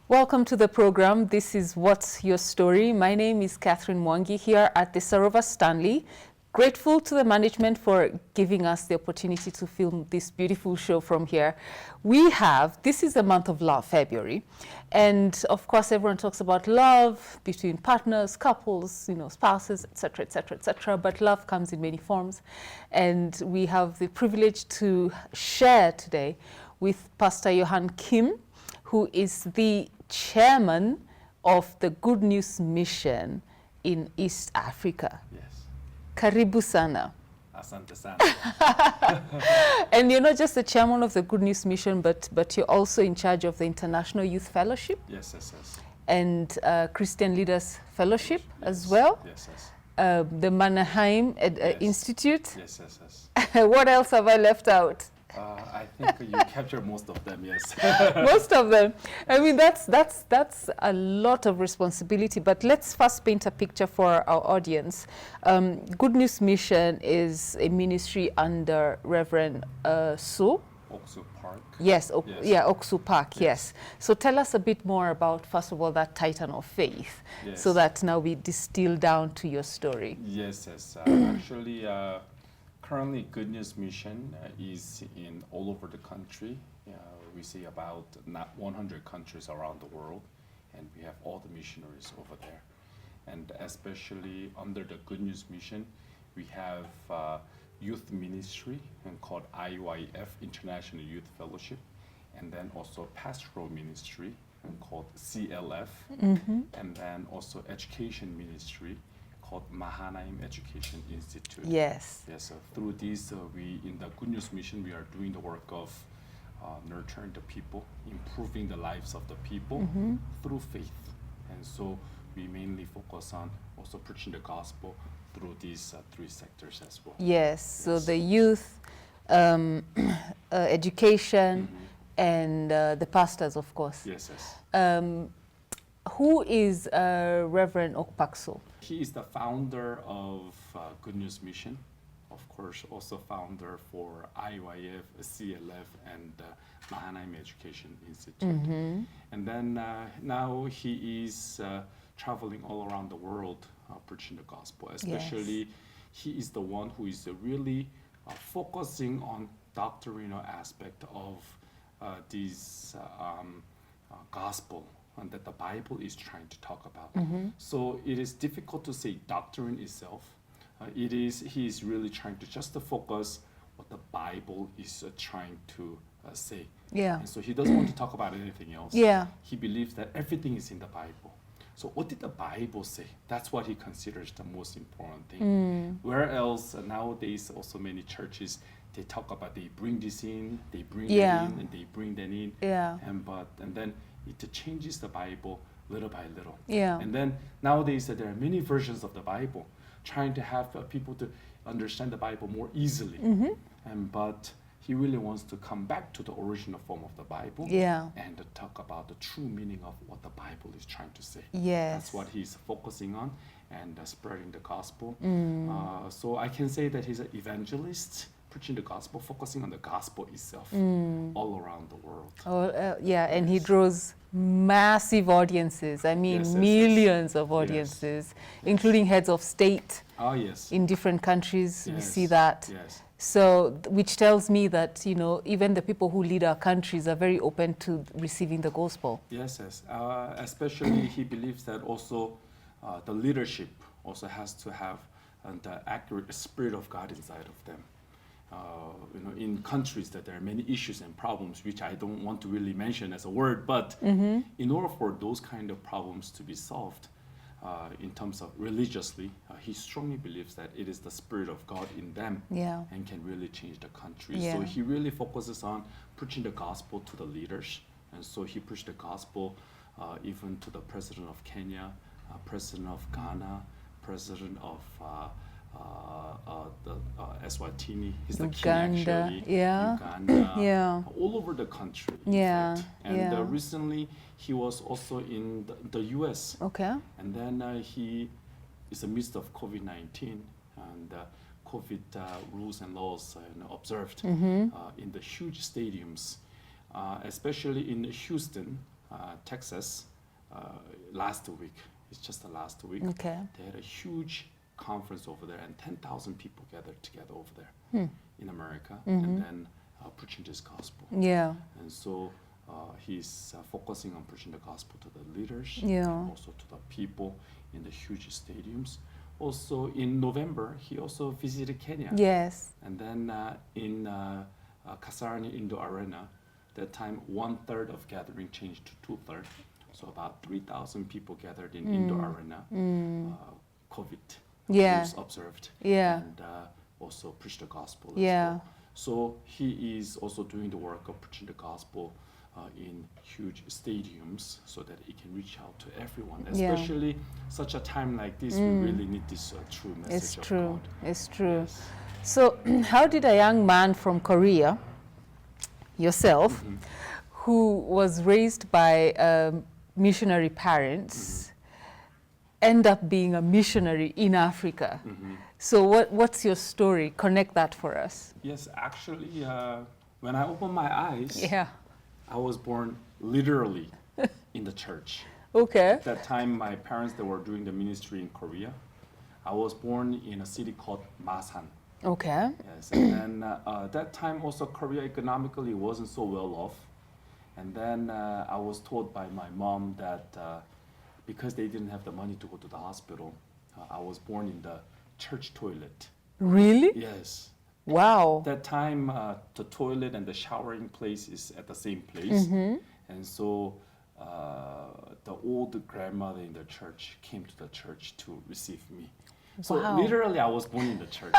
Welcome to the program. This is What's Your Story? My name is Catherine Mwangi here at the Sarova Stanley. Grateful to the management for giving us the opportunity to film this beautiful show from here. This is the month of love, February. And of course, everyone talks about love between partners, couples, spouses, etc., etc., etc. But love comes in many forms. And we have the privilege to share today with Pastor Yohan Kim, who is the chairman of the Good News Mission in East Africa. Yes. Karibu sana. Asante sana. And you're not just the chairman of the Good News Mission, but you're also in charge of the International Youth Fellowship. Yes. And Christian Leaders Fellowship as well. Yes. The Mannheim Yes. Institute. Yes. What else have I left out? I think you captured most of them, yes. Most of them. I mean, that's a lot of responsibility. But let's first paint a picture for our audience. Good News Mission is a ministry under Reverend Su. Oksu Park. Yes, Yes. yeah, Oksu Park, Yes. yes. So tell us a bit more about, first of all, that titan of faith, Yes. so that now we distill down to your story. Yes. Actually, currently Good News Mission is in all over the country. We see about 100 countries around the world, and we have all the missionaries over there. And especially under the Good News Mission, we have youth ministry called IYF, International Youth Fellowship, and then also pastoral ministry called CLF, and then also education ministry called Mahanaim Education Institute. Yes. Yes, so through these, we in the Good News Mission, we are doing the work of nurturing the people, improving the lives of the people through faith. And so we mainly focus on also preaching the gospel through these three sectors as well. Yes, so the youth, education, and the pastors, of course. Yes. Who is Reverend Okpakso? He is the founder of Good News Mission, of course, also founder for IYF, CLF, and Mahanaim Education Institute. And then now he is traveling all around the world preaching the gospel. Especially, he is the one who is really focusing on doctrinal aspect of this gospel and that the Bible is trying to talk about. So it is difficult to say doctrine itself. He is really trying to just focus what the Bible is trying to say. Yeah. And so he doesn't want to talk about anything else. Yeah. He believes that everything is in the Bible. So what did the Bible say? That's what he considers the most important thing. Where else nowadays also many churches, they talk about they bring this in, they bring that in, and they bring that in. Yeah. And then it changes the Bible little by little. Yeah. And then nowadays there are many versions of the Bible, trying to have people to understand the Bible more easily. But he really wants to come back to the original form of the Bible and to talk about the true meaning of what the Bible is trying to say. Yes. That's what he's focusing on and spreading the gospel. So I can say that he's an evangelist, preaching the gospel, focusing on the gospel itself all around the world. And he draws massive audiences. I mean, millions of audiences, including heads of state in different countries. We see that. Yes. So, which tells me that, even the people who lead our countries are very open to receiving the gospel. Yes. Especially he believes that also the leadership also has to have the accurate spirit of God inside of them. In countries that there are many issues and problems, which I don't want to really mention as a word, but in order for those kind of problems to be solved in terms of religiously, he strongly believes that it is the Spirit of God in them and can really change the country. So he really focuses on preaching the gospel to the leaders. And so he preached the gospel even to the President of Kenya, President of Ghana, President of Eswatini, he's the king actually, Uganda, all over the country. And recently he was also in the US. Okay. And then he is in the midst of COVID-19 and COVID rules and laws observed in the huge stadiums, especially in Houston. Texas last week. It's just the last week. Okay. They had a huge conference over there, and 10,000 people gathered together over there in America, and then preaching this gospel. Yeah. And so he's focusing on preaching the gospel to the leaders, Yeah. and also to the people in the huge stadiums. Also in November, he also visited Kenya. Yes. And then in Kasarani Indo Arena, that time 1/3 of gathering changed to 2/3. So about 3,000 people gathered in Indo Arena. COVID Yeah. rules observed. Yeah. And also preached the gospel as Yeah. well. So he is also doing the work of preaching the gospel in huge stadiums so that it can reach out to everyone. Yeah. Especially such a time like this, we really need this true message It's of true. God. It's true. Yes. So, how did a young man from Korea, yourself, who was raised by missionary parents, end up being a missionary in Africa? So, what's your story? Connect that for us. Yes, actually, when I opened my eyes, Yeah. I was born literally in the church. Okay. At that time, my parents, they were doing the ministry in Korea. I was born in a city called Masan. Okay. Yes, and then that time also Korea economically wasn't so well off. And then I was told by my mom that because they didn't have the money to go to the hospital, I was born in the church toilet. Really? Yes. Wow. That time, the toilet and the showering place is at the same place. And so the old grandmother in the church came to the church to receive me. So Wow. literally, I was born in the church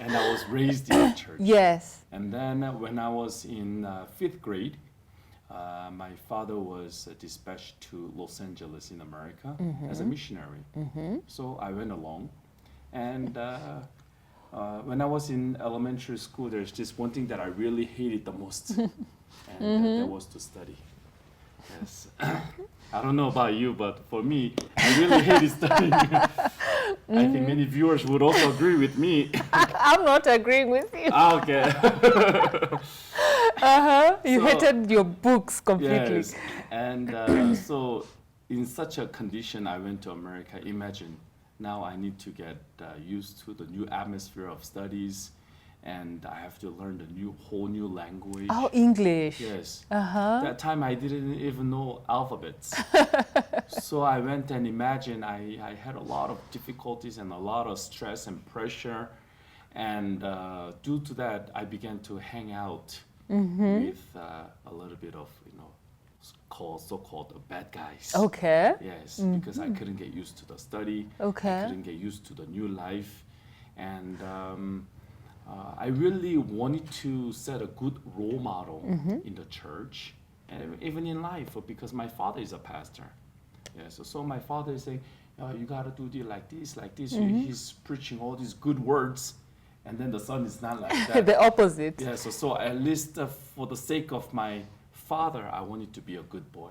and I was raised in the church. Yes. And then when I was in 5th grade, my father was dispatched to Los Angeles in America as a missionary. So I went along. And when I was in elementary school, there's just one thing that I really hated the most, and that was to study. Yes. I don't know about you, but for me, I really hated studying. I think many viewers would also agree with me. I'm not agreeing with you. Okay. You So- hated your books completely. Yes. And so in such a condition, I went to America. Imagine, now I need to get used to the new atmosphere of studies, and I have to learn the whole new language. Oh, English. Yes. Uh-huh. That time I didn't even know alphabets. So I went and imagine I had a lot of difficulties and a lot of stress and pressure. And due to that, I began to hang out with a little bit of, so-called bad guys. Okay. Yes, because I couldn't get used to the study. Okay. I couldn't get used to the new life. And I really wanted to set a good role model in the church and even in life because my father is a pastor. Yes, so my father is saying, you got to do it like this, like this. He's preaching all these good words, and then the son is not like that. The opposite. Yeah, so at least for the sake of my father, I wanted to be a good boy.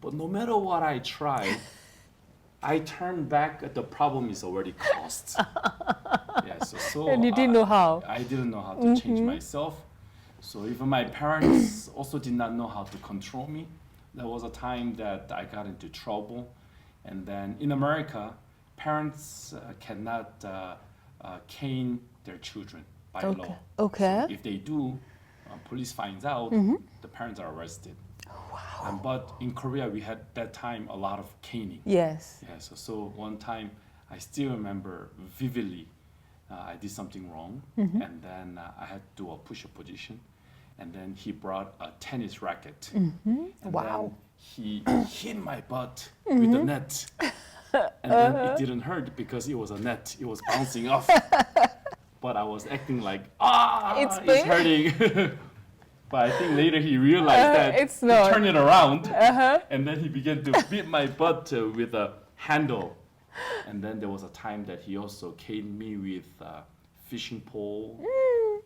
But no matter what I try, I turn back, the problem is already caused. Yeah, so And you didn't know how. I didn't know how to change myself. So even my parents also did not know how to control me. There was a time that I got into trouble. And then in America, parents cannot cane their children by law. Okay. So if they do, police finds out, the parents are arrested. Wow. But in Korea, we had that time a lot of caning. Yes. Yeah, so one time, I still remember vividly, I did something wrong, and then I had to do a push-up position, and then he brought a tennis racket, and Wow. then he hit my butt with the net, and then it didn't hurt because it was a net, it was bouncing off, but I was acting like, It's it's hurting. But I think later he realized that it's he not. turned it around, and then he began to beat my butt with a handle. And then there was a time that he also caned me with a fishing pole.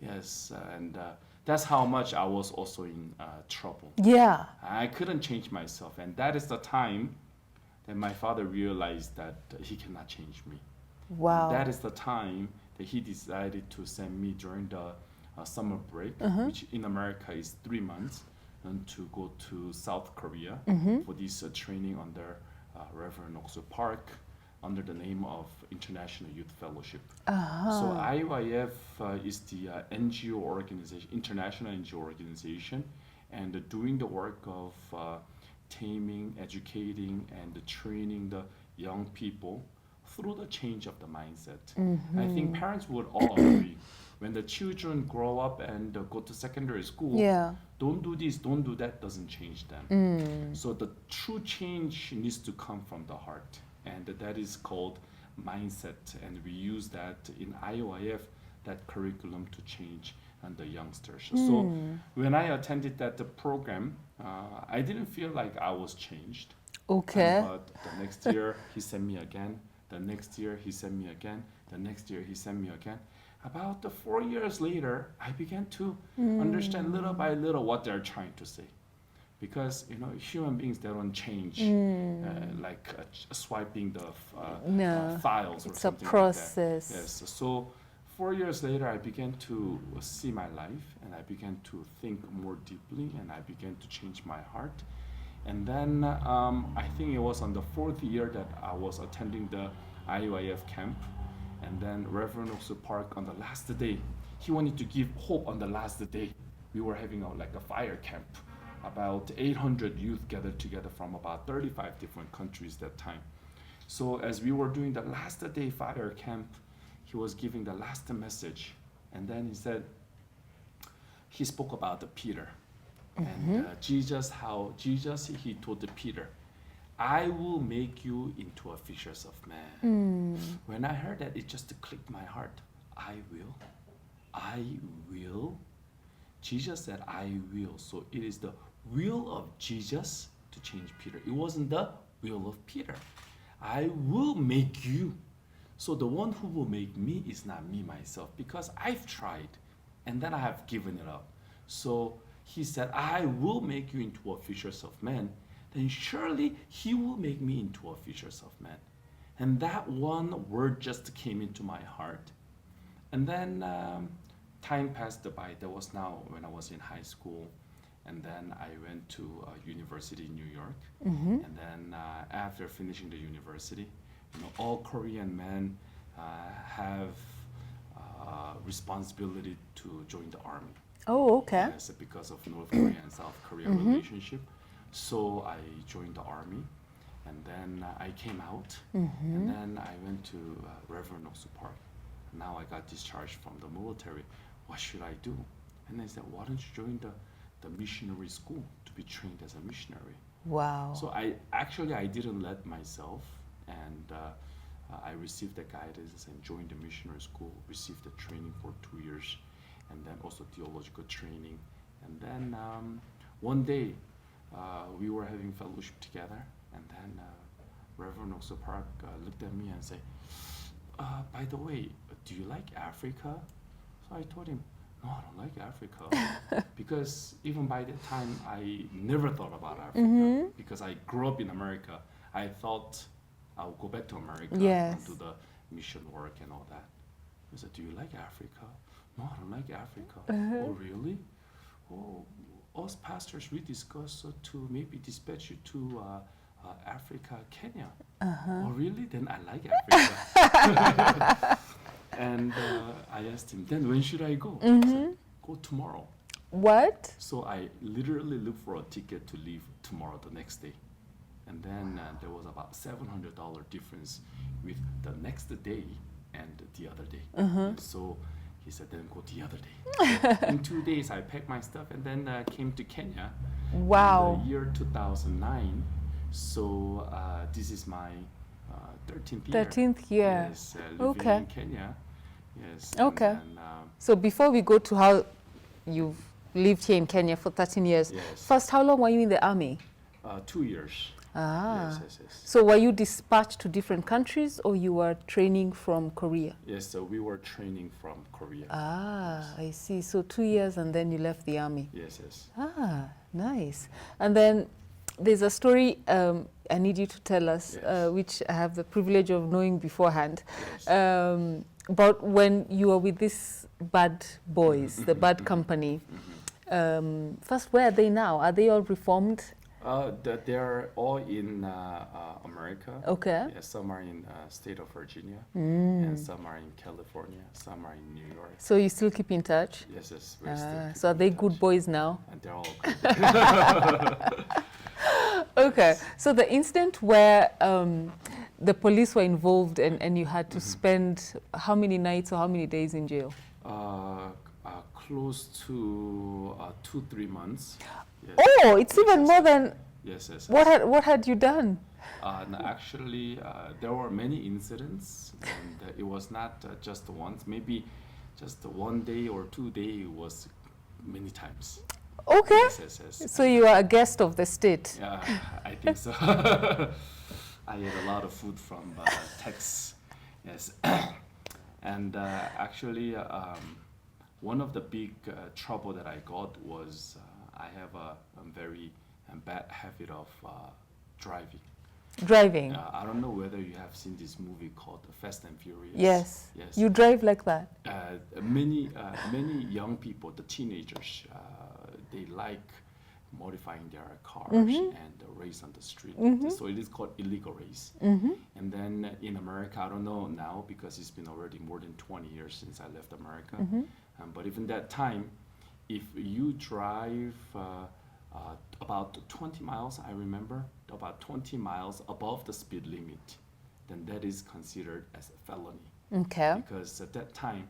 Yes, and that's how much I was also in trouble. Yeah. I couldn't change myself, and that is the time that my father realized that he cannot change me. Wow. That is the time that he decided to send me during the summer break, which in America is 3 months, and to go to South Korea for this training under Reverend Oksu Park under the name of International Youth Fellowship. So IYF is the NGO organization, international NGO organization, and doing the work of taming, educating, and training the young people through the change of the mindset. I think parents would all agree. When the children grow up and go to secondary school, don't do this, don't do that, doesn't change them. So the true change needs to come from the heart, and that is called mindset. And we use that in IOIF, that curriculum to change and the youngsters. So when I attended that program, I didn't feel like I was changed. Okay. But the next year he sent me again. The next year he sent me again. The next year he sent me again. About 4 years later, I began to understand little by little what they're trying to say. Because, you know, human beings, they don't change like swiping the files or it's something a process. like that. Yes. So 4 years later, I began to see my life, and I began to think more deeply, and I began to change my heart. And then I think it was on the 4th year that I was attending the IUIF camp. And then Reverend Oksu Park on the last day, he wanted to give hope on the last day. We were having like a fire camp. About 800 youth gathered together from about 35 different countries that time. So as we were doing the last day fire camp, he was giving the last message. And then he said, he spoke about the Peter. And Jesus, he told the Peter, I will make you into a fishers of men. When I heard that, it just clicked my heart. I will. Jesus said, I will. So it is the will of Jesus to change Peter. It wasn't the will of Peter. I will make you. So the one who will make me is not me myself, because I've tried and then I have given it up. So he said, I will make you into a fishers of men. Then surely he will make me into a fishers of men. And that one word just came into my heart. And then time passed by. That was now when I was in high school. And then I went to university in New York. And then after finishing the university, you know, all Korean men have responsibility to join the army. Oh, okay. Yes, because of North Korea and South Korea relationship. So I joined the army, and then I came out, and then I went to Reverend Oksu Park. Now I got discharged from the military. What should I do? And they said, why don't you join the missionary school to be trained as a missionary? Wow. So I didn't let myself, and I received the guidance and joined the missionary school, received the training for 2 years, and then also theological training. And then one day we were having fellowship together, and then Reverend Oksu Park looked at me and said, by the way, do you like Africa? So I told him, no, I don't like Africa. Because even by that time, I never thought about Africa. Because I grew up in America. I thought I would go back to America and do the mission work and all that. He said, do you like Africa? No, I don't like Africa. Oh, really? Oh, us pastors, we discussed to maybe dispatch you to Africa, Kenya. Oh, really? Then I like Africa. And I asked him, then when should I go? He said, go tomorrow. What? So I literally looked for a ticket to leave tomorrow, the next day. And then there was about $700 difference with the next day and the other day. So he said, then go the other day. So in 2 days, I packed my stuff and then came to Kenya. Wow. In the year 2009. So this is my 13th year. 13th year. Yes, living in Kenya. Yes. Okay. And then, so before we go to how you've lived here in Kenya for 13 years, first, how long were you in the army? 2 years. Ah. Yes. So were you dispatched to different countries, or you were training from Korea? Yes, so we were training from Korea. Ah, yes. I see. So 2 years and then you left the army. Yes. Ah, nice. And then there's a story I need you to tell us, which I have the privilege of knowing beforehand, about when you were with these bad boys, the bad company, First, where are they now? Are they all reformed? They're all in America. Okay. Yeah, some are in state of Virginia, and some are in California, some are in New York. So you still keep in touch? Yes, yes. We're still So are they keeping in good touch. boys now? And they're all good. Okay. So the incident where the police were involved and you had to spend how many nights or how many days in jail? Close to 2-3 months. Yes. Oh, it's even more than Yes, yes. what had you done? No, actually, there were many incidents, and it was not just once. Maybe just 1 day or 2 days. It was many times. Okay. Yes, yes, yes. So you are a guest of the state. Yeah, I think so. I ate a lot of food from Tex. Yes, and actually, one of the big trouble that I got was I have a very bad habit of driving. Driving. I don't know whether you have seen this movie called Fast and Furious. Yes. Yes. You drive like that. Many young people, the teenagers, they like modifying their cars and race on the street. So it is called illegal race. And then in America, I don't know now because it's been already more than 20 years since I left America. But even that time, if you drive about 20 miles, I remember, about 20 miles above the speed limit, then that is considered as a felony. Okay. Because at that time,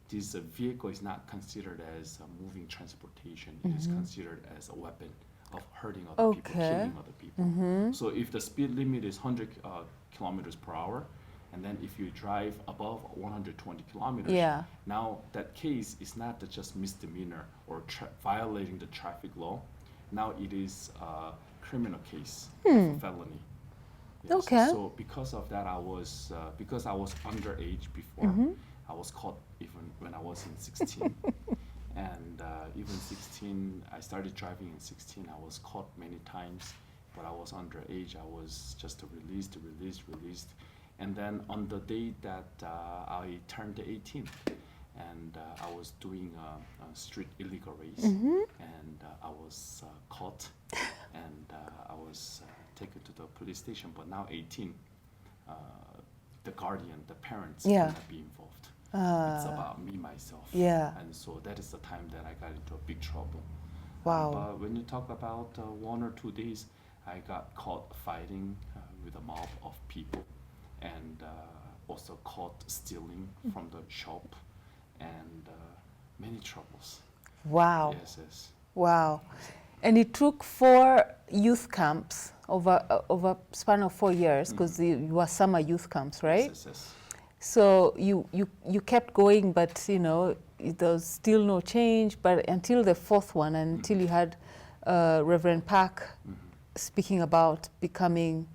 this vehicle is not considered as a moving transportation. It is considered as a weapon of hurting other people, killing other people. So if the speed limit is 100 kilometers per hour, and then if you drive above 120 kilometers, now that case is not just misdemeanor or violating the traffic law. Now it is a criminal case, felony. Yes. Okay. So because of that, because I was underage before, I was caught even when I was in 16. And even 16, I started driving in 16. I was caught many times, but I was underage. I was just released. And then on the day that I turned 18, and I was doing a street illegal race, and I was caught, and I was taken to the police station. But now 18, the guardian, the parents cannot be involved. It's about me, myself. Yeah. And so that is the time that I got into a big trouble. Wow. But when you talk about 1 or 2 days, I got caught fighting with a mob of people, and also caught stealing from the shop, and many troubles. Wow. Yes, yes. Wow. And it took 4 youth camps over a span of 4 years, because you were summer youth camps, right? Yes, yes, yes. So you kept going, but there was still no change. But until the 4th one, until you had Reverend Park speaking about becoming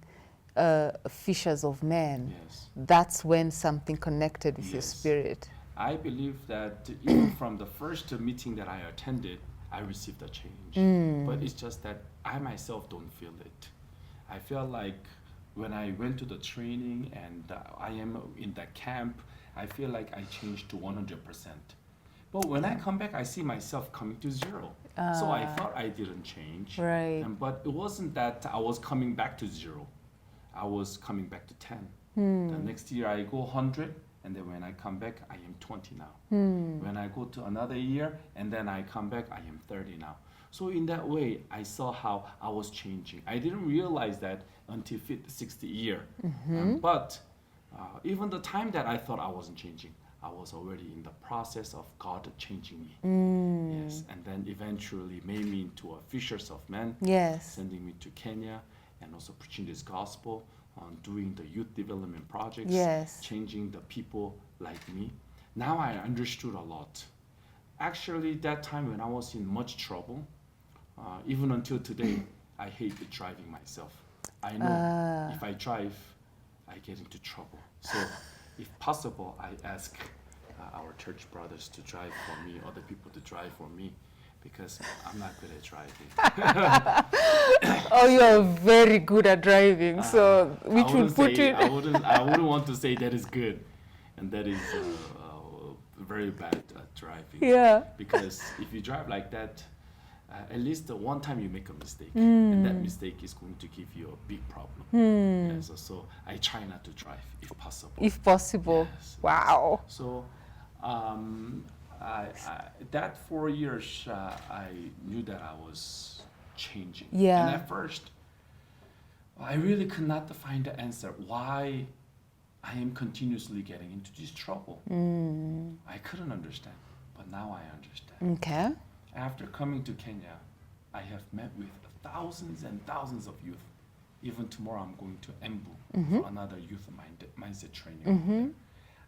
fishers of men, that's when something connected with your spirit. I believe that even from the first meeting that I attended, I received a change. But it's just that I myself don't feel it. I feel like when I went to the training and I am in that camp, I feel like I changed to 100%. But when I come back, I see myself coming to 0. So I thought I didn't change. Right. But it wasn't that I was coming back to 0. I was coming back to 10. The next year I go 100, and then when I come back, I am 20 now. When I go to another year, and then I come back, I am 30 now. So in that way, I saw how I was changing. I didn't realize that until 60 year. But even the time that I thought I wasn't changing, I was already in the process of God changing me. Yes, and then eventually made me into a fishers of men. Yes. Sending me to Kenya, and also preaching this gospel, doing the youth development projects, Yes. changing the people like me. Now I understood a lot. Actually, that time when I was in much trouble, even until today, I hate driving myself. I know if I drive, I get into trouble. So if possible, I ask our church brothers to drive for me, other people to drive for me, because I'm not good at driving. Oh, you are very good at driving, so we should put it. I wouldn't want to say that is good, and that is very bad at driving. Yeah. Because if you drive like that, at least one time you make a mistake, and that mistake is going to give you a big problem. Yeah, so I try not to drive if possible. If possible. Yes, Wow. yes. So that 4 years, I knew that I was changing. Yeah. And at first, I really could not find the answer why I am continuously getting into this trouble. I couldn't understand, but now I understand. Okay. After coming to Kenya, I have met with thousands and thousands of youth. Even tomorrow, I'm going to Embu for another youth mindset training.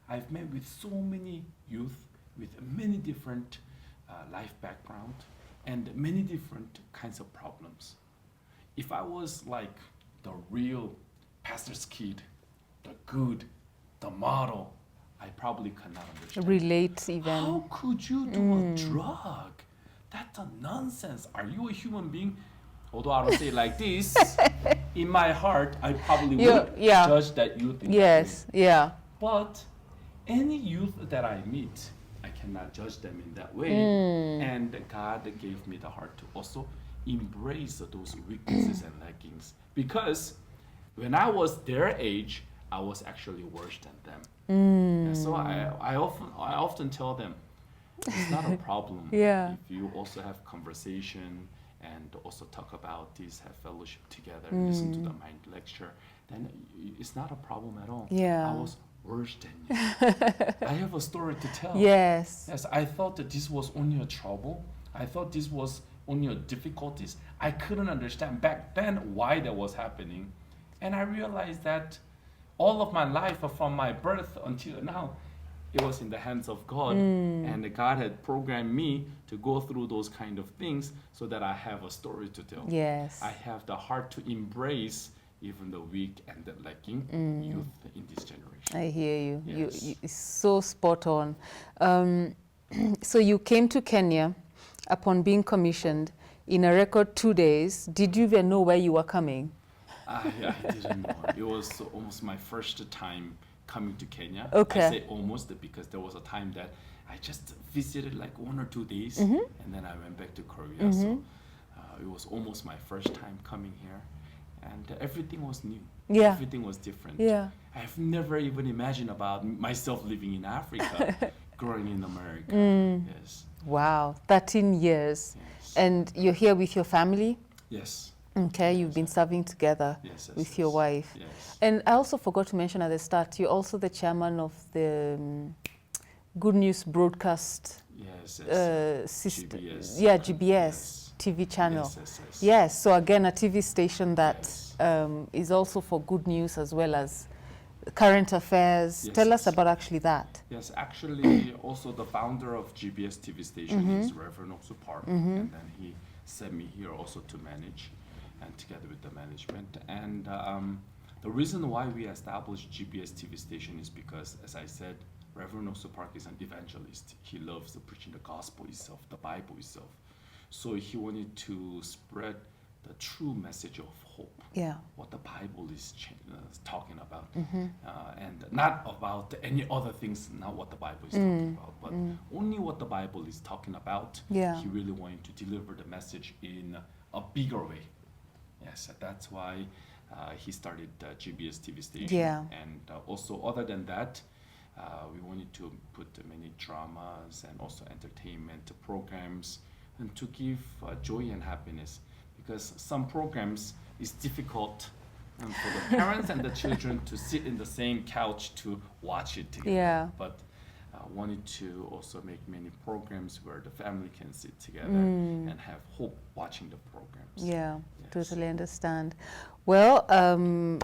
I've met with so many youth with many different life background and many different kinds of problems. If I was like the real pastor's kid, the good, the model, I probably cannot understand. Relate even. How could you do a drug? That's a nonsense. Are you a human being? Although I don't say it like this, in my heart, I probably would judge that youth. Yes, yeah. But any youth that I meet, I cannot judge them in that way. And God gave me the heart to also embrace those weaknesses and lackings. Because when I was their age, I was actually worse than them. And so I often tell them, it's not a problem Yeah. if you also have conversation and also talk about this, have fellowship together, listen to the mind lecture, then it's not a problem at all. Yeah. I was worse than you. I have a story to tell. Yes. Yes, I thought that this was only a trouble. I thought this was only a difficulties. I couldn't understand back then why that was happening. And I realized that all of my life from my birth until now, it was in the hands of God. And God had programmed me to go through those kind of things so that I have a story to tell. Yes. I have the heart to embrace even the weak and the lacking youth in this generation. I hear you. Yes. You it's so spot on. So you came to Kenya upon being commissioned in a record 2 days. Did you even know where you were coming? I didn't know. It was almost my first time coming to Kenya. Okay. I say almost because there was a time that I just visited like 1 or 2 days and then I went back to Korea. So it was almost my first time coming here. And everything was new. Yeah. Everything was different. Yeah. I've never even imagined about myself living in Africa, growing in America. Yes. Wow, 13 years. Yes. And you're here with your family? Yes. Okay, you've been serving together with your wife. Yes. And I also forgot to mention at the start, you're also the chairman of the Good News Broadcast system. GBS. Yeah, GBS Yes. TV channel. Yes. Yes, so again, a TV station that Yes. is also for good news as well as current affairs. Yes, Tell us yes. about actually that. Yes, actually, also the founder of GBS TV station is Reverend Park, and then he sent me here also to manage, and together with the management. And the reason why we established GBS TV station is because, as I said, Reverend Park is an evangelist. He loves preaching the gospel itself, the Bible itself. So he wanted to spread the true message of hope. Yeah. What the Bible is talking about, and not about any other things, not what the Bible is talking about, but only what the Bible is talking about. Yeah. He really wanted to deliver the message in a bigger way. Yes, that's why he started GBS TV station. Yeah. And also, other than that, we wanted to put many dramas and also entertainment programs, and to give joy and happiness. Because some programs is difficult for the parents and the children to sit in the same couch to watch it together. Yeah. But wanted to also make many programs where the family can sit together and have hope watching the programs. Yeah, Yes. totally understand. Well,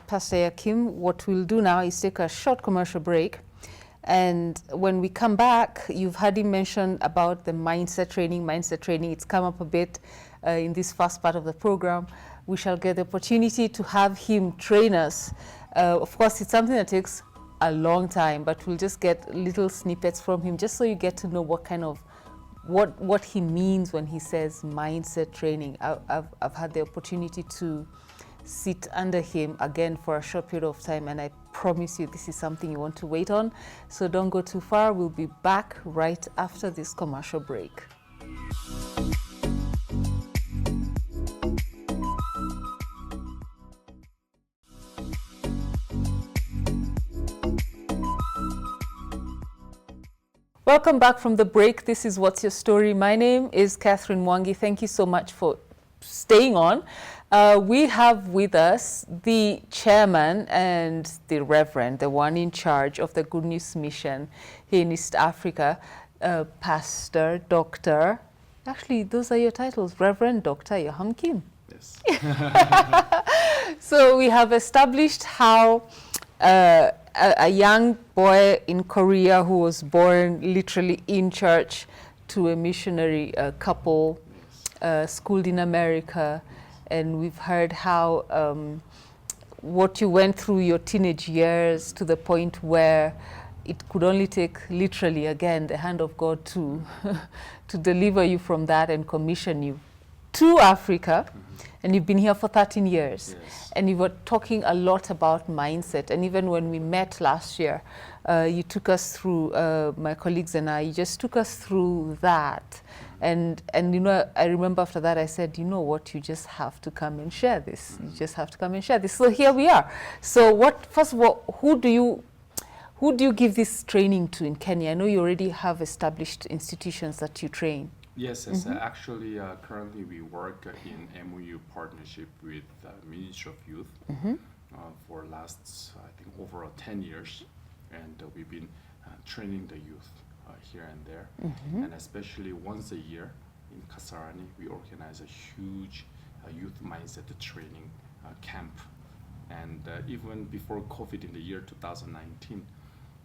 Pastor Yakim, what we'll do now is take a short commercial break. And when we come back, you've heard him mention about the mindset training. It's come up a bit in this first part of the program. We shall get the opportunity to have him train us. Of course, it's something that takes a long time, but we'll just get little snippets from him just so you get to know what kind of, what he means when he says mindset training. I've had the opportunity to sit under him again for a short period of time, and I promise you this is something you want to wait on. So don't go too far. We'll be back right after this commercial break. Welcome back from the break. This is What's Your Story? My name is Catherine Mwangi. Thank you so much for staying on. We have with us the chairman and the reverend, the one in charge of the Good News Mission here in East Africa, Pastor, Doctor. Actually, those are your titles, Reverend Dr. Yohan Kim. Yes. So we have established how a young boy in Korea who was born literally in church to a missionary couple, schooled in America, and we've heard how what you went through your teenage years to the point where it could only take literally, again, the hand of God to to deliver you from that and commission you to Africa. And you've been here for 13 years. Yes. And you were talking a lot about mindset. And even when we met last year, you took us through, my colleagues and I, you just took us through that. And you know, I remember after that I said, you know what, you just have to come and share this. You just have to come and share this. So here we are. So what, first of all, who do you give this training to in Kenya? I know you already have established institutions that you train. Yes, yes. Actually, currently we work in MOU partnership with Ministry of Youth for last, I think, over 10 years. And we've been training the youth here and there. And especially once a year in Kasarani, we organize a huge youth mindset training camp. And even before COVID in the year 2019,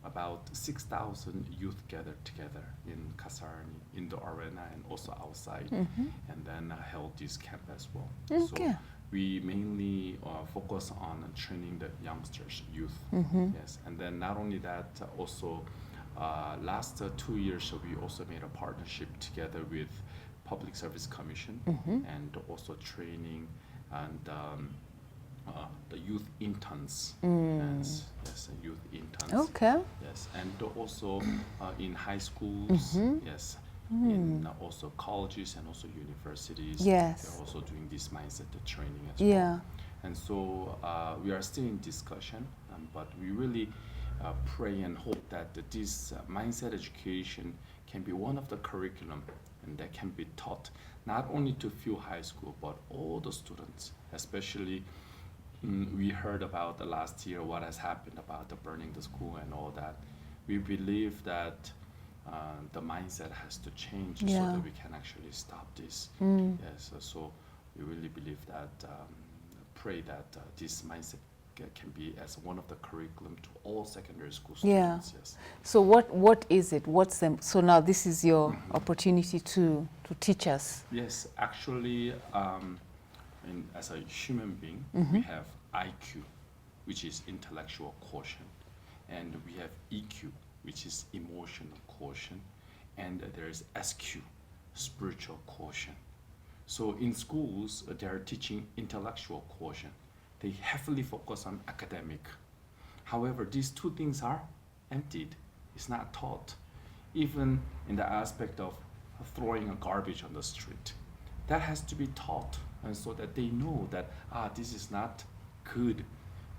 about 6,000 youth gathered together in Kasarani, in the arena and also outside, and then held this camp as well. Okay. So we mainly focus on training the youngsters, youth. Yes, and then not only that, also last 2 years we also made a partnership together with Public Service Commission and also training and the youth interns. Yes, youth interns. Okay. Yes, and also in high schools. Yes, in also colleges and also universities. Yes. They're also doing this mindset training as Yeah. well. And so we are still in discussion, but we really pray and hope that this mindset education can be one of the curriculum and that can be taught not only to few high school but all the students, especially. We heard about the last year what has happened about the burning the school and all that. We believe that the mindset has to change so that we can actually stop this. Yes, so we really believe that, pray that this mindset can be as one of the curriculum to all secondary school students. Yes. So what is it? What's them? So now this is your opportunity to teach us. Yes, actually. And as a human being, we have IQ, which is intellectual quotient, and we have EQ, which is emotional quotient, and there is SQ, spiritual quotient. So in schools, they are teaching intellectual quotient. They heavily focus on academic. However, these two things are emptied. It's not taught. Even in the aspect of throwing a garbage on the street, that has to be taught. And so that they know that, this is not good.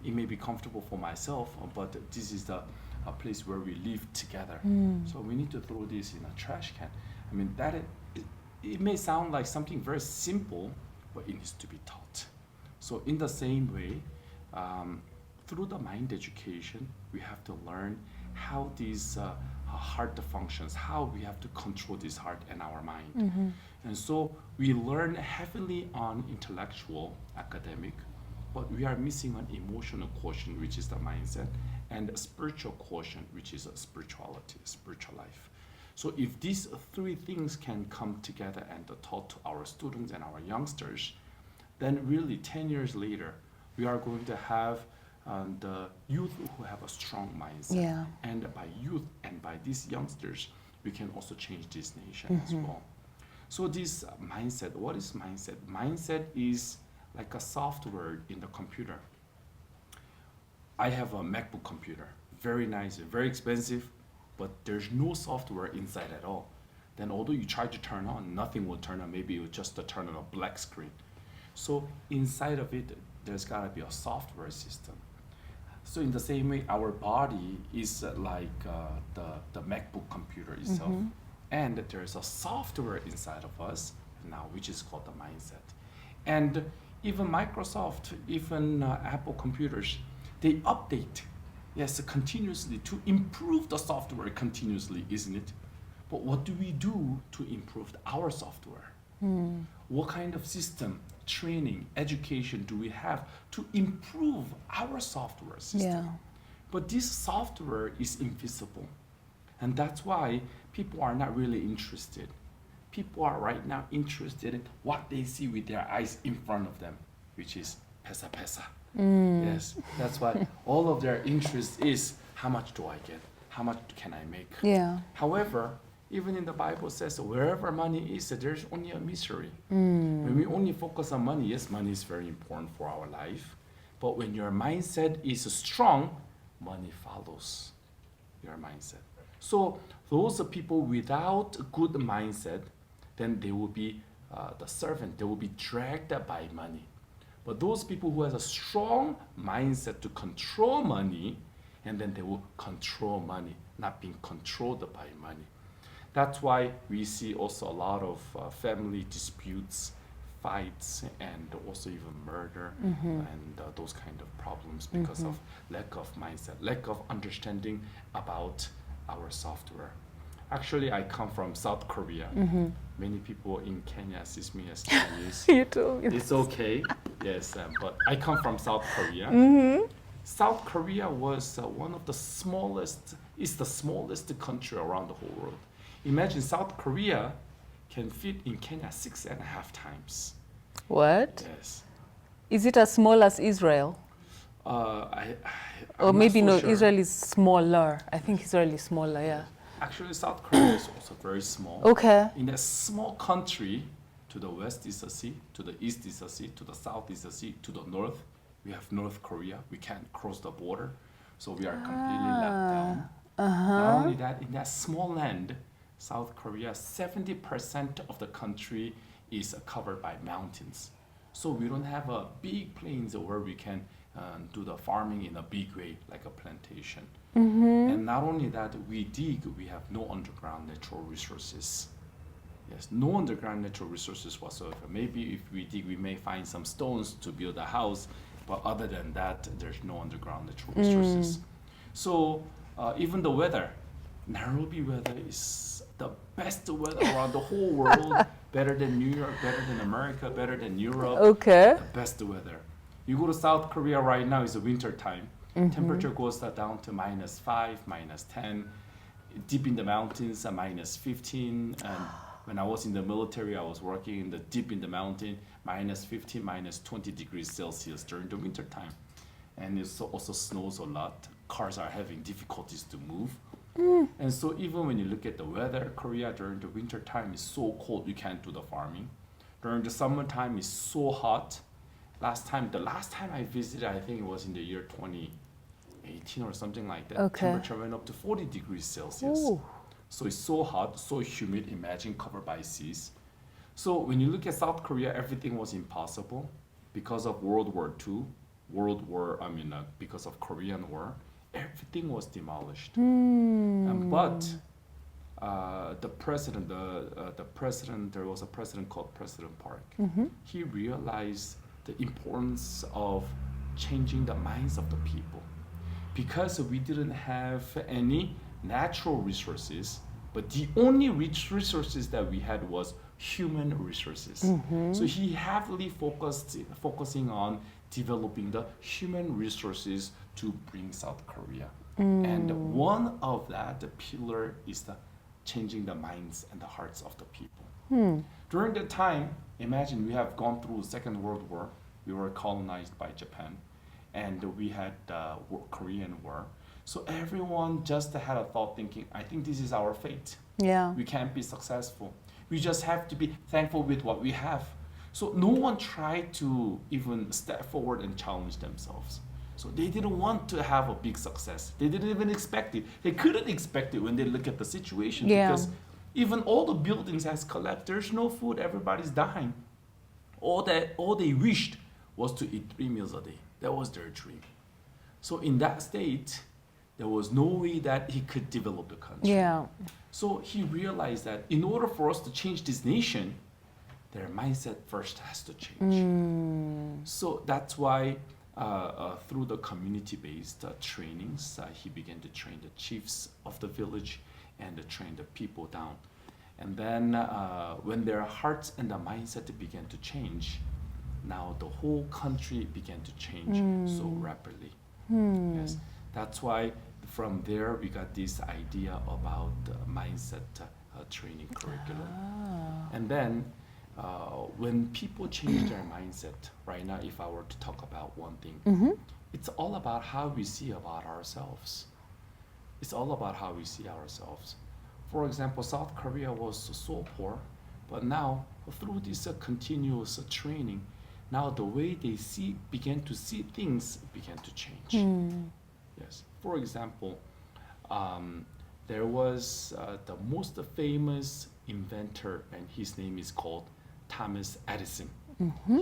It may be comfortable for myself, but this is a place where we live together. So we need to throw this in a trash can. I mean, it may sound like something very simple, but it needs to be taught. So in the same way, through the mind education, we have to learn how these heart functions, how we have to control this heart and our mind. And so we learn heavily on intellectual, academic, but we are missing an emotional quotient, which is the mindset, and a spiritual quotient, which is a spirituality, spiritual life. So if these three things can come together and taught to our students and our youngsters, then really 10 years later, we are going to have the youth who have a strong mindset. And by youth and by these youngsters, we can also change this nation as well. So this mindset, what is mindset? Mindset is like a software in the computer. I have a MacBook computer, very nice, very expensive, but there's no software inside at all. Then although you try to turn on, nothing will turn on. Maybe you just turn on a black screen. So inside of it, there's gotta be a software system. So in the same way, our body is like the MacBook computer itself, and there is a software inside of us now, which is called the mindset. And even Microsoft, even Apple computers, they update, yes, continuously to improve the software continuously, isn't it? But what do we do to improve our software? What kind of system, training, education do we have to improve our software system? Yeah. But this software is invisible. And that's why people are not really interested. People are right now interested in what they see with their eyes in front of them, which is pesa pesa. Yes, that's why all of their interest is how much do I get? How much can I make? Yeah. However, even in the Bible says wherever money is, there's only a misery. When we only focus on money, yes, money is very important for our life. But when your mindset is strong, money follows your mindset. So those are people without a good mindset, then they will be the servant. They will be dragged by money. But those people who have a strong mindset to control money, and then they will control money, not being controlled by money. That's why we see also a lot of family disputes, fights, and also even murder and those kind of problems because of lack of mindset, lack of understanding about our software. Actually, I come from South Korea. Many people in Kenya see me as Chinese. You too. It's okay, yes, but I come from South Korea. South Korea was one of the smallest, is the smallest country around the whole world. Imagine South Korea can fit in Kenya 6.5 times. What? Yes. Is it as small as Israel? I'm Or not maybe so no, sure. Israel is smaller. I think Israel is smaller, yeah. Actually, South Korea is also very small. Okay. In a small country, to the west is a sea, to the east is a sea, to the south is a sea, to the north, we have North Korea. We can't cross the border, so we are completely locked down. Not only that, in that small land, South Korea, 70% of the country is covered by mountains. So we don't have a big plains where we can do the farming in a big way, like a plantation. And not only that, we dig, we have no underground natural resources. Yes, no underground natural resources whatsoever. Maybe if we dig, we may find some stones to build a house, but other than that, there's no underground natural resources. So even the weather, Nairobi weather is the best weather around the whole world, better than New York, better than America, better than Europe. Okay. The best weather. You go to South Korea right now, it's a winter time. Temperature goes down to -5, -10. Deep in the mountains, -15. And when I was in the military, I was working in the deep in the mountain, -15, -20 degrees Celsius during the winter time. And it also snows a lot. Cars are having difficulties to move. And so even when you look at the weather, Korea during the winter time is so cold you can't do the farming. During the summertime it's so hot. The last time I visited, I think it was in the year 2018 or something like that. Okay. Temperature went up to 40 degrees Celsius. Ooh. So it's so hot, so humid, imagine covered by seas. So when you look at South Korea, everything was impossible because of World War II, because of Korean War, everything was demolished. But the president, there was a president called President Park. He realized the importance of changing the minds of the people. Because we didn't have any natural resources, but the only resources that we had was human resources. So he heavily focusing on developing the human resources to bring South Korea. And one of that, the pillar, is the changing the minds and the hearts of the people. During that time, imagine we have gone through the Second World War. We were colonized by Japan, and we had the Korean War. So everyone just had a thought thinking, I think this is our fate. Yeah. We can't be successful. We just have to be thankful with what we have. So no one tried to even step forward and challenge themselves. So they didn't want to have a big success. They didn't even expect it. They couldn't expect it when they look at the situation, because even all the buildings has collapsed. There's no food. Everybody's dying. All they wished was to eat 3 meals a day. That was their dream. So in that state, there was no way that he could develop the country. Yeah. So he realized that in order for us to change this nation, their mindset first has to change. So that's why through the community-based trainings, he began to train the chiefs of the village and to train the people down. And then when their hearts and the mindset began to change, now the whole country began to change so rapidly. Yes, that's why from there we got this idea about mindset training curriculum. And then when people change their mindset, right now, if I were to talk about one thing, it's all about how we see about ourselves. It's all about how we see ourselves. For example, South Korea was so poor, but now through this continuous training, now the way they began to see things began to change. Yes. For example, there was the most famous inventor, and his name is called Thomas Edison.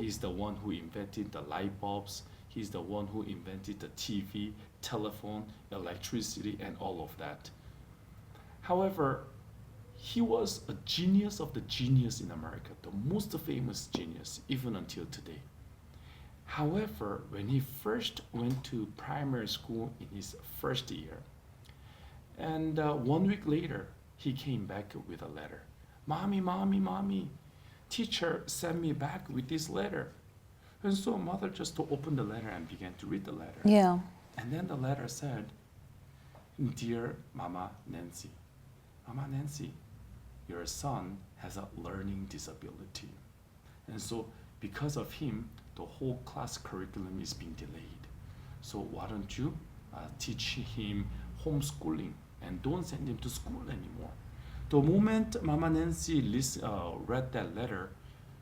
He's the one who invented the light bulbs. He's the one who invented the TV, telephone, electricity, and all of that. However, he was a genius of the genius in America, the most famous genius, even until today. However, when he first went to primary school in his first year, and 1 week later, he came back with a letter. Mommy, mommy, mommy, teacher sent me back with this letter. And so mother just opened the letter and began to read the letter. Yeah. And then the letter said, Dear Mama Nancy, Mama Nancy, your son has a learning disability. And so because of him, the whole class curriculum is being delayed. So why don't you teach him homeschooling and don't send him to school anymore? The moment Mama Nancy read that letter,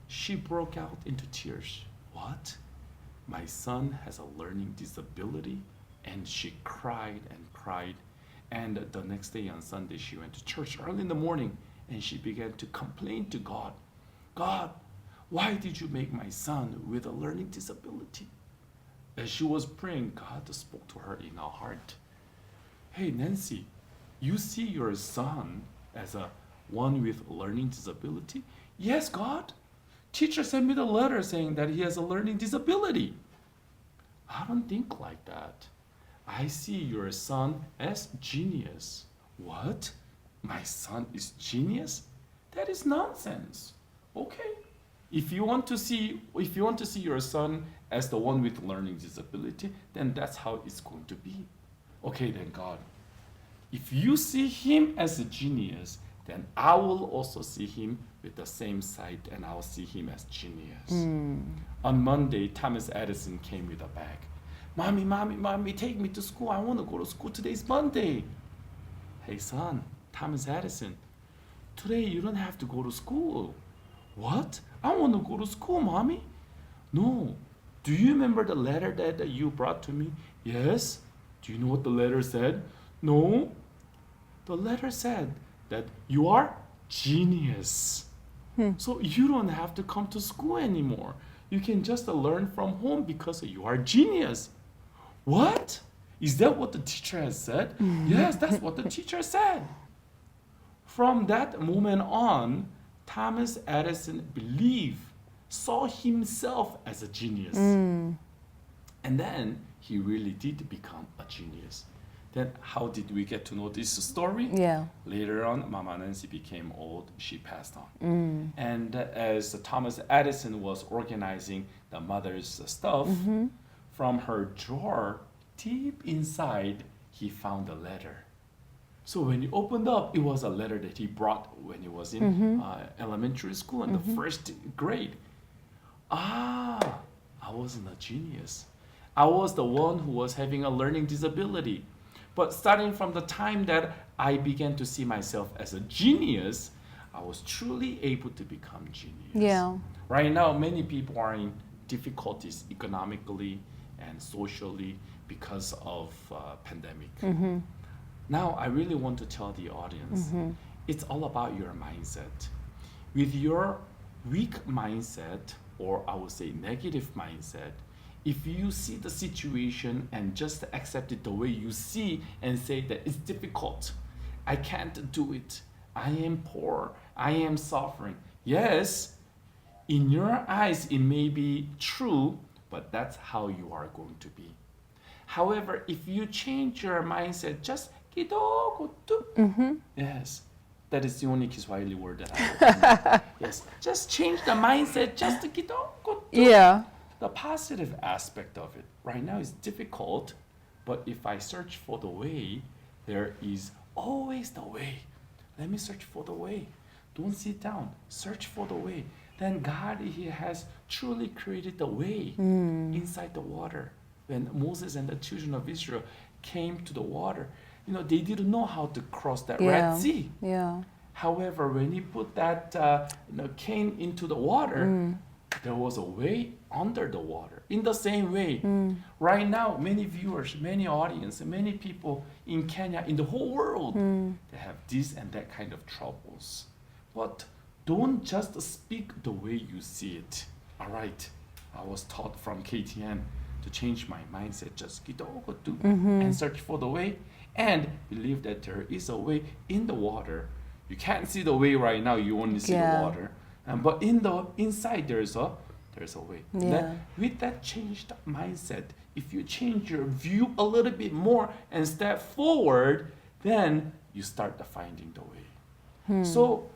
she broke out into tears. What? My son has a learning disability? And she cried and cried. And the next day on Sunday, she went to church early in the morning and she began to complain to God. God, why did you make my son with a learning disability? As she was praying, God spoke to her in her heart. Hey, Nancy, you see your son as a one with learning disability? Yes, God. Teacher sent me the letter saying that he has a learning disability. I don't think like that. I see your son as genius. What? My son is genius? That is nonsense. Okay. If you want to see your son as the one with learning disability, then that's how it's going to be. Okay, then God, if you see him as a genius, then I will also see him with the same sight and I'll see him as genius. On Monday, Thomas Edison came with a bag. Mommy, mommy, mommy, take me to school. I want to go to school. Today's Monday. Hey, son, Thomas Edison, today you don't have to go to school. What? I want to go to school, mommy. No. Do you remember the letter that you brought to me? Yes. Do you know what the letter said? No. The letter said that you are genius. So you don't have to come to school anymore. You can just learn from home because you are genius. What? Is that what the teacher has said? Yes, that's what the teacher said. From that moment on, Thomas Edison saw himself as a genius. And then he really did become a genius. Then how did we get to know this story? Yeah. Later on, Mama Nancy became old. She passed on. And as Thomas Edison was organizing the mother's stuff, from her drawer, deep inside, he found a letter. So when he opened up, it was a letter that he brought when he was in elementary school in the first grade. I wasn't a genius. I was the one who was having a learning disability. But starting from the time that I began to see myself as a genius, I was truly able to become genius. Yeah. Right now, many people are in difficulties economically and socially because of pandemic. Now, I really want to tell the audience, it's all about your mindset. With your weak mindset, or I would say negative mindset, If you see the situation and just accept it the way you see and say that it's difficult, I can't do it, I am poor, I am suffering. Yes, in your eyes it may be true, but that's how you are going to be. However, if you change your mindset, just kidogo to, yes, that is the only Kiswahili word that I know. Yes, just change the mindset, just kidogo to. Yeah. The positive aspect of it. Right now is difficult, but if I search for the way, there is always the way. Let me search for the way. Don't sit down. Search for the way. Then God, He has truly created the way inside the water. When Moses and the children of Israel came to the water, they didn't know how to cross that Red Sea. Yeah. However, when He put that cane into the water, there was a way under the water. In the same way, right now, many viewers, many audience, many people in Kenya, in the whole world, they have this and that kind of troubles. But don't just speak the way you see it. All right, I was taught from KTN to change my mindset, just kidogo do and search for the way and believe that there is a way in the water. You can't see the way right now, you only see the water. But inside there's a way. Yeah. Then with that changed mindset, if you change your view a little bit more and step forward, then you start finding the way. So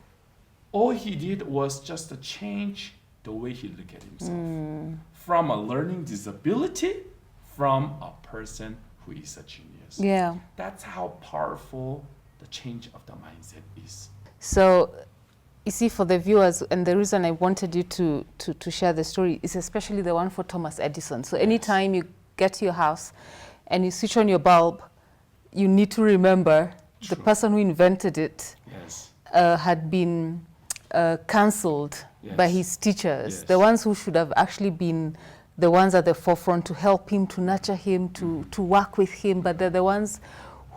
all he did was just to change the way he looked at himself. From a learning disability, from a person who is a genius. Yeah. That's how powerful the change of the mindset is. So, you see, for the viewers, and the reason I wanted you to share the story is especially the one for Thomas Edison. So anytime you get to your house and you switch on your bulb, you need to remember the person who invented it had been cancelled by his teachers, the ones who should have actually been the ones at the forefront to help him, to nurture him, to work with him, but they're the ones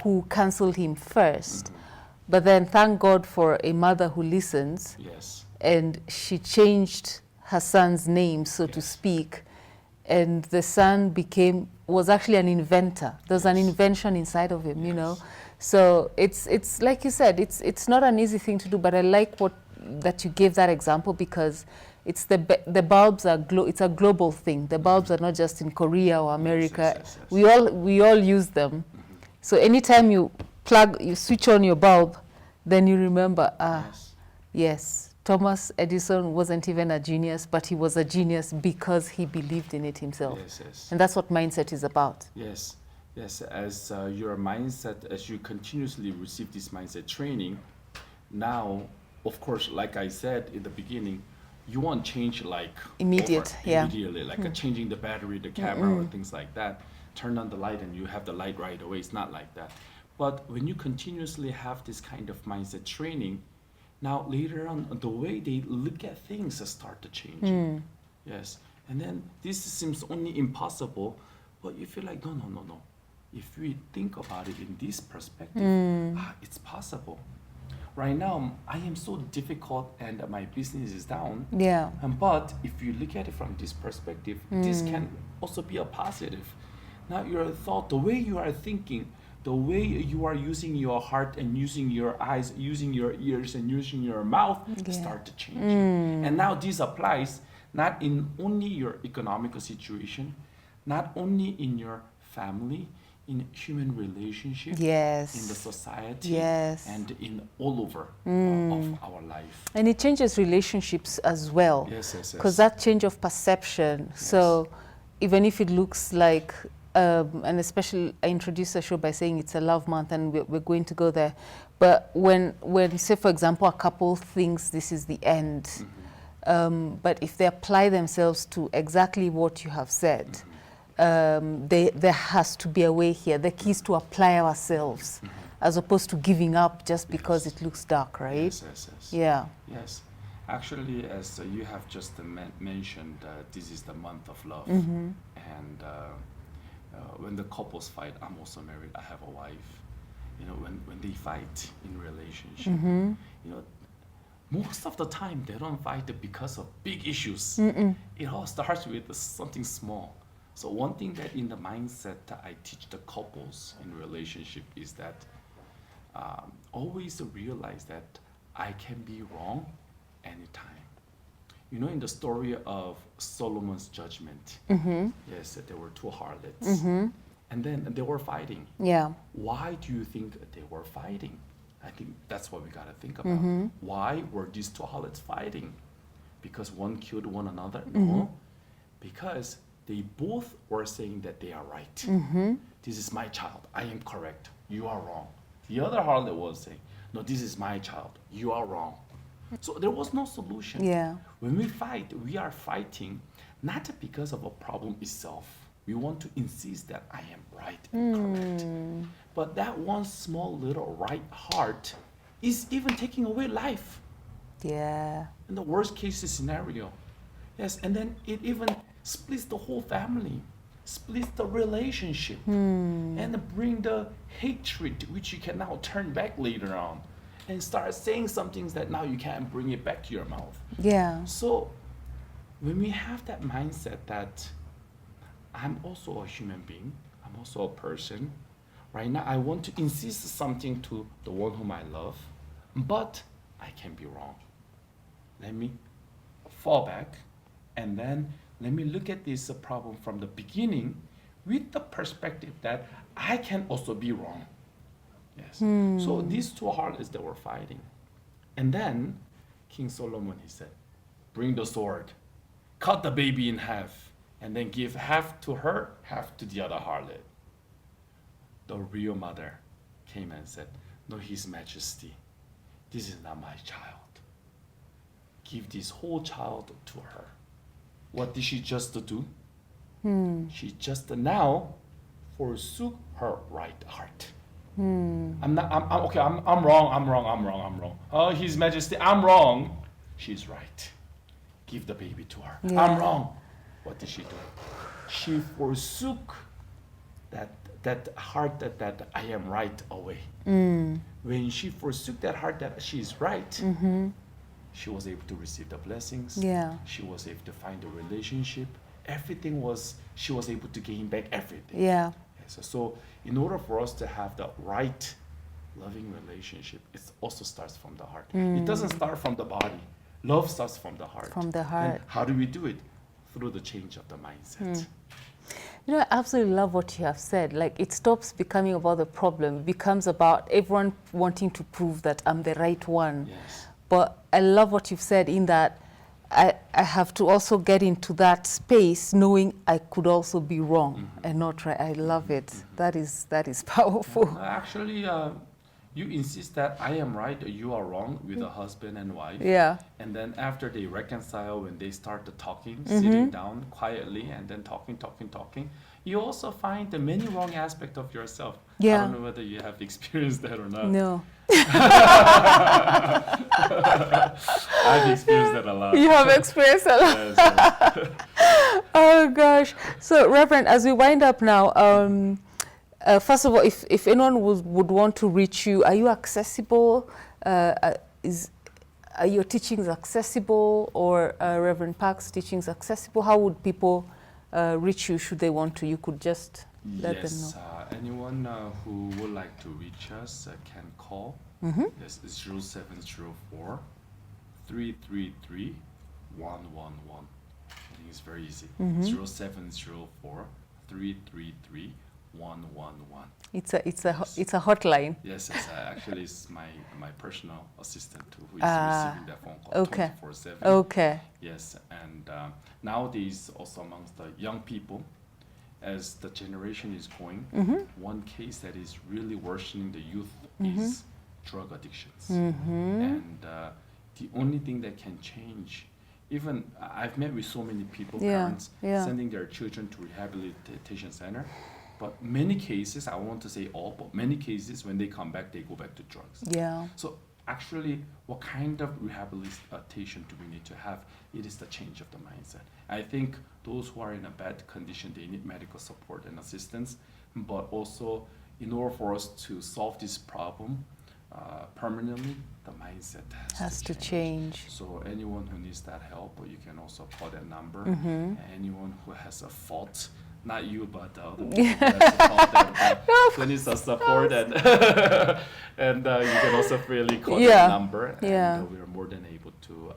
who cancelled him first. But then thank God for a mother who listens. Yes. And she changed her son's name, so to speak. And the son was actually an inventor. There's an invention inside of him, So it's like you said, it's not an easy thing to do, but I like that you gave that example, because it's the bulbs it's a global thing. The bulbs are not just in Korea or America. Yes. We all use them. So anytime you switch on your bulb, then you remember, yes, Thomas Edison wasn't even a genius, but he was a genius because he believed in it himself. Yes. And that's what mindset is about. Yes, as your mindset, as you continuously receive this mindset training, now, of course, like I said in the beginning, you want change like immediately, like changing the battery, the camera, or things like that. Turn on the light and you have the light right away. It's not like that. But when you continuously have this kind of mindset training, now later on, the way they look at things start to change. Yes. And then this seems only impossible, but you feel like, no. If we think about it in this perspective, it's possible. Right now, I am so difficult and my business is down. Yeah. But if you look at it from this perspective, this can also be a positive. Now your thought, the way you are thinking, the way you are using your heart and using your eyes, using your ears and using your mouth start to change. And now this applies not in only your economical situation, not only in your family, in human relationship, in the society, and in all over of our life. And it changes relationships as well. Yes. Because that change of perception. So even if it looks like, and especially I introduced the show by saying it's a love month and we're going to go there. But when say, for example, a couple thinks this is the end, but if they apply themselves to exactly what you have said, there has to be a way here. The key is to apply ourselves as opposed to giving up just because it looks dark, right? Yes. Yeah. Yes. Actually, as you have just mentioned, this is the month of love. And when the couples fight, I'm also married, I have a wife. When they fight in relationship, most of the time they don't fight because of big issues. It all starts with something small. So one thing that in the mindset that I teach the couples in relationship is that always realize that I can be wrong anytime. You know, in the story of Solomon's judgment, yes, there were two harlots, and then they were fighting. Yeah. Why do you think they were fighting? I think that's what we gotta think about. Why were these two harlots fighting? Because one killed one another? No, because they both were saying that they are right. This is my child. I am correct. You are wrong. The other harlot was saying, no, this is my child. You are wrong. So there was no solution. Yeah. When we fight, we are fighting not because of a problem itself. We want to insist that I am right and correct. But that one small little right heart is even taking away life Yeah. in the worst case scenario. Yes, and then it even splits the whole family, splits the relationship, and bring the hatred which you can now turn back later on and start saying some things that now you can't bring it back to your mouth. Yeah. So when we have that mindset that I'm also a human being, I'm also a person, right now I want to insist something to the one whom I love, but I can be wrong. Let me fall back, and then let me look at this problem from the beginning with the perspective that I can also be wrong. Yes. So these two harlots that were fighting. And then King Solomon, he said, bring the sword, cut the baby in half, and then give half to her, half to the other harlot. The real mother came and said, no, His Majesty, this is not my child. Give this whole child to her. What did she just do? She just now forsook her right heart. I'm wrong. Oh, His Majesty, I'm wrong. She's right. Give the baby to her. Yeah. I'm wrong. What did she do? She forsook that heart that I am right away. When she forsook that heart that she is right, she was able to receive the blessings. Yeah. She was able to find a relationship. She was able to gain back everything. Yeah. So in order for us to have the right loving relationship, it also starts from the heart. It doesn't start from the body. Love starts from the heart. From the heart. And how do we do it? Through the change of the mindset. You know, I absolutely love what you have said. Like, it stops becoming about the problem. It becomes about everyone wanting to prove that I'm the right one. Yes. But I love what you've said in that I have to also get into that space knowing I could also be wrong and not right. I love it. That is powerful. Actually, you insist that I am right or you are wrong with a husband and wife. Yeah. And then after they reconcile, when they start the talking, sitting down quietly and then talking, you also find the many wrong aspects of yourself. Yeah. I don't know whether you have experienced that or not. No. I've experienced that a lot. You have experienced a lot. Yes. Oh gosh. So Reverend, as we wind up now, first of all, if anyone would want to reach you, are you accessible? Are your teachings accessible, or Reverend Park's teachings accessible? How would people reach you should they want to? You could just let them know. Anyone who would like to reach us can call. Yes, 0704 333 111. I think it's very easy. 0704 333 111. It's a hotline. Yes, actually it's my personal assistant who is receiving that phone call Okay. 24/7. Okay. Yes, and nowadays also amongst the young people, as the generation is going, one case that is really worsening the youth is drug addictions. And the only thing that can change, even I've met with so many people, parents sending their children to rehabilitation center, but many cases, I won't to say all, but many cases when they come back, they go back to drugs. Yeah. So actually, what kind of rehabilitation do we need to have? It is the change of the mindset. I think those who are in a bad condition, they need medical support and assistance, but also in order for us to solve this problem permanently, the mindset has to change. So anyone who needs that help, you can also call that number. Anyone who has a fault, not you, but other people that support that. Please support and and you can also freely call the number, and we are more than able to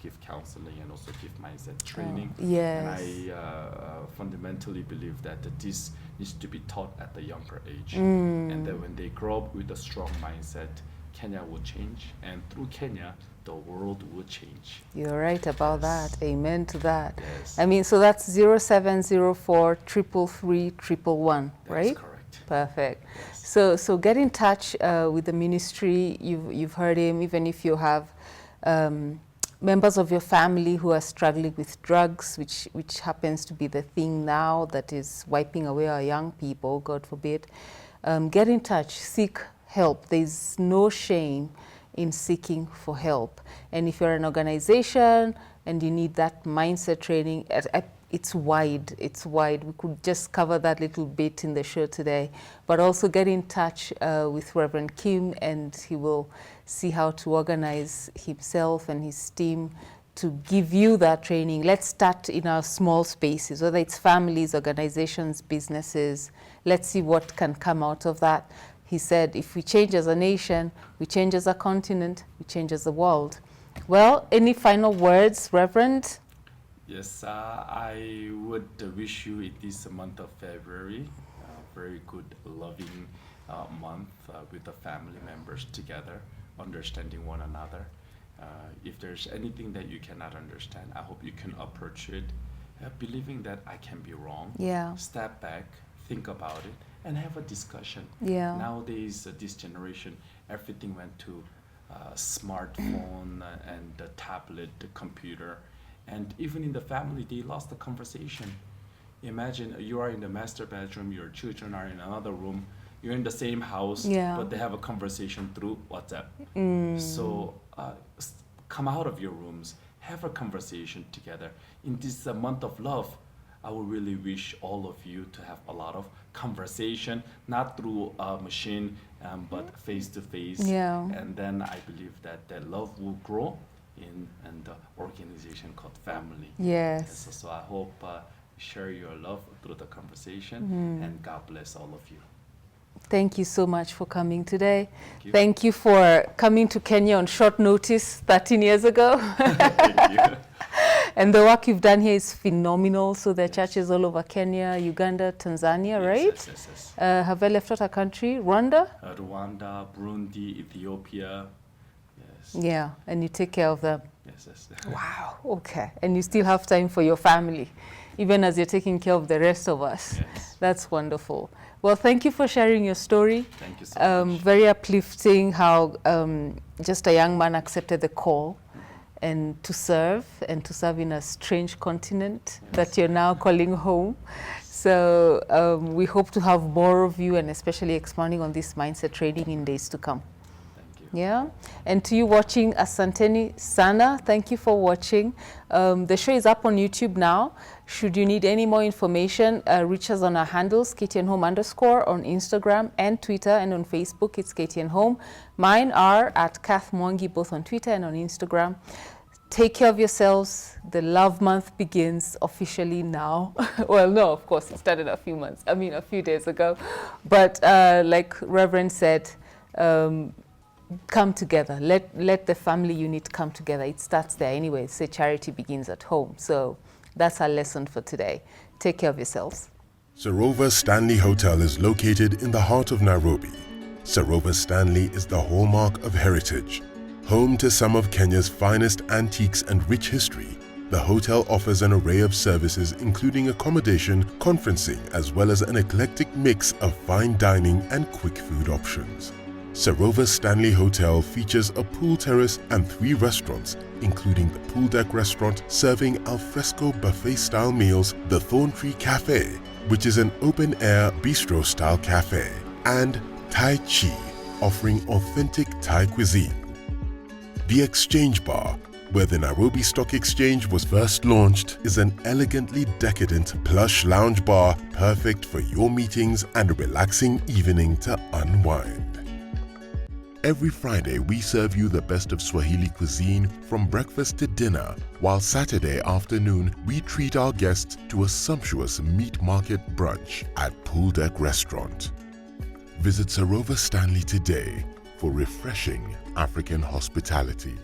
give counseling and also give mindset training. Yes. And I fundamentally believe that this needs to be taught at a younger age, and that when they grow up with a strong mindset, Kenya will change, and through Kenya, the world will change. You're right about that. Amen to that. Yes. I mean, so that's 0704 333 111, right? That's correct. Perfect. Yes. So get in touch with the ministry. You've heard him. Even if you have members of your family who are struggling with drugs, which happens to be the thing now that is wiping away our young people, God forbid, get in touch, seek help. There's no shame in seeking for help. And if you're an organization and you need that mindset training, it's wide. We could just cover that little bit in the show today, but also get in touch with Reverend Kim, and he will see how to organize himself and his team to give you that training. Let's start in our small spaces, whether it's families, organizations, businesses. Let's see what can come out of that. He said, if we change as a nation, we change as a continent, we change as a world. Well, any final words, Reverend? Yes, I would wish you it is a month of February, very good, loving month with the family members together, understanding one another. If there's anything that you cannot understand, I hope you can approach it, believing that I can be wrong. Yeah. Step back, think about it, and have a discussion. Yeah. Nowadays, this generation, everything went to smartphone and the tablet, the computer, and even in the family, they lost the conversation. Imagine you are in the master bedroom, your children are in another room, you're in the same house, but they have a conversation through WhatsApp. So come out of your rooms, have a conversation together. In this month of love, I would really wish all of you to have a lot of conversation, not through a machine, but face to face. And then I believe that love will grow in the organization called family. Yes. So I hope share your love through the conversation, and God bless all of you. Thank you so much for coming today. Thank you for coming to Kenya on short notice 13 years ago. Thank you. And the work you've done here is phenomenal. So there are churches all over Kenya, Uganda, Tanzania, right? Yes. Have I left out a country? Rwanda? Rwanda, Burundi, Ethiopia. Yes. Yeah, and you take care of them. Yes. Wow, okay. And you still have time for your family, even as you're taking care of the rest of us. Yes. That's wonderful. Well, thank you for sharing your story. Thank you so much. Very uplifting how just a young man accepted the call and to serve in a strange continent that you're now calling home. So we hope to have more of you, and especially expanding on this mindset training in days to come. Thank you. Yeah, and to you watching, asanteni sana. Thank you for watching. The show is up on YouTube now. Should you need any more information, reach us on our handles, KTN Home _ on Instagram and Twitter, and on Facebook, it's KTN Home. Mine are at Kath Mwangi, both on Twitter and on Instagram. Take care of yourselves. The love month begins officially now. Well, no, of course, it started a few days ago. But like Reverend said, come together. Let the family unit come together. It starts there anyway. Say charity begins at home. So that's our lesson for today. Take care of yourselves. Sarova Stanley Hotel is located in the heart of Nairobi. Sarova Stanley is the hallmark of heritage. Home to some of Kenya's finest antiques and rich history, the hotel offers an array of services including accommodation, conferencing, as well as an eclectic mix of fine dining and quick food options. Sarova Stanley Hotel features a pool terrace and 3 restaurants, including the Pool Deck Restaurant serving alfresco buffet-style meals, the Thorn Tree Cafe, which is an open-air bistro-style cafe, and Tai Chi, offering authentic Thai cuisine. The Exchange Bar, where the Nairobi Stock Exchange was first launched, is an elegantly decadent plush lounge bar perfect for your meetings and a relaxing evening to unwind. Every Friday, we serve you the best of Swahili cuisine from breakfast to dinner, while Saturday afternoon, we treat our guests to a sumptuous meat market brunch at Pool Deck Restaurant. Visit Sarova Stanley today for refreshing African hospitality.